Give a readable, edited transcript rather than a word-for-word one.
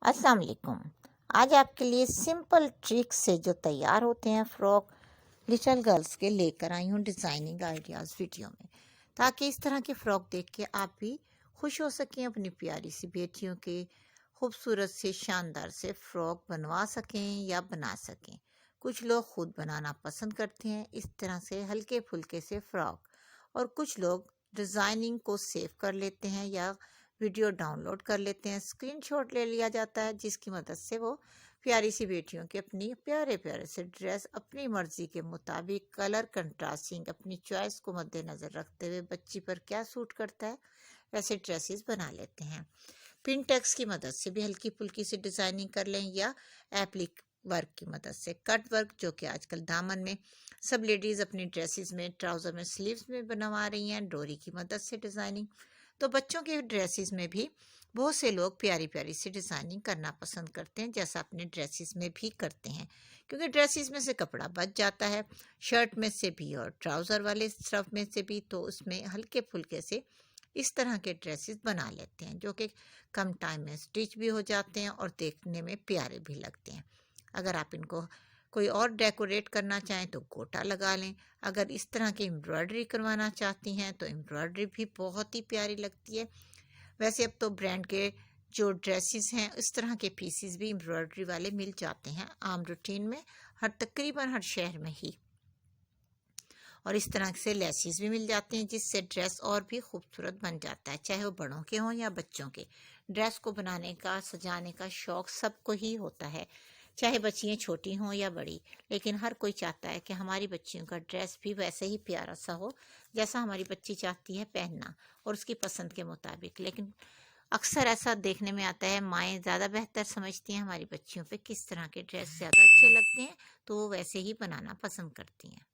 अस्सलाम वालेकुम। आज आपके लिए सिंपल ट्रिक से जो तैयार होते हैं फ्रॉक लिटिल गर्ल्स के लेकर आई हूँ डिज़ाइनिंग आइडियाज़ वीडियो में, ताकि इस तरह के फ़्रॉक देख के आप भी खुश हो सकें, अपनी प्यारी सी बेटियों के खूबसूरत से शानदार से फ़्रॉक बनवा सकें या बना सकें। कुछ लोग ख़ुद बनाना पसंद करते हैं इस तरह से हल्के फुल्के से फ़्रॉक, और कुछ लोग डिज़ाइनिंग को सेव कर लेते हैं या वीडियो डाउनलोड कर लेते हैं, स्क्रीनशॉट ले लिया जाता है, जिसकी मदद से वो प्यारी सी बेटियों के अपनी प्यारे प्यारे से ड्रेस अपनी मर्जी के मुताबिक कलर कंट्रास्टिंग अपनी चॉइस को मद्देनज़र रखते हुए बच्ची पर क्या सूट करता है वैसे ड्रेसेस बना लेते हैं। पिन टैक्स की मदद से भी हल्की फुल्की सी डिज़ाइनिंग कर लें या एप्लिक वर्क की मदद से कट वर्क, जो कि आजकल दामन में सब लेडीज़ अपनी ड्रेसेस में, ट्राउज़र में, स्लीव्स में बनवा रही हैं डोरी की मदद से डिज़ाइनिंग। तो बच्चों के ड्रेसेस में भी बहुत से लोग प्यारी प्यारी सी डिज़ाइनिंग करना पसंद करते हैं, जैसा अपने ड्रेसेस में भी करते हैं, क्योंकि ड्रेसेस में से कपड़ा बच जाता है, शर्ट में से भी और ट्राउज़र वाले स्टफ में से भी, तो उसमें हल्के फुल्के से इस तरह के ड्रेसेस बना लेते हैं, जो कि कम टाइम में स्टिच भी हो जाते हैं और देखने में प्यारे भी लगते हैं। अगर आप इनको कोई और डेकोरेट करना चाहें तो गोटा लगा लें। अगर इस तरह की एम्ब्रॉयडरी करवाना चाहती हैं तो एम्ब्रॉयडरी भी बहुत ही प्यारी लगती है। वैसे अब तो ब्रांड के जो ड्रेसेस हैं इस तरह के पीसेस भी एम्ब्रॉयडरी वाले मिल जाते हैं आम रूटीन में, तकरीबन हर शहर में ही, और इस तरह से लेसेस भी मिल जाते हैं, जिससे ड्रेस और भी खूबसूरत बन जाता है। चाहे वो बड़ों के हों या बच्चों के, ड्रेस को बनाने का, सजाने का शौक़ सबको ही होता है, चाहे बच्चियाँ छोटी हों या बड़ी, लेकिन हर कोई चाहता है कि हमारी बच्चियों का ड्रेस भी वैसे ही प्यारा सा हो जैसा हमारी बच्ची चाहती है पहनना और उसकी पसंद के मुताबिक। लेकिन अक्सर ऐसा देखने में आता है, माएँ ज़्यादा बेहतर समझती हैं हमारी बच्चियों पे किस तरह के ड्रेस ज़्यादा अच्छे लगते हैं, तो वो वैसे ही बनाना पसंद करती हैं।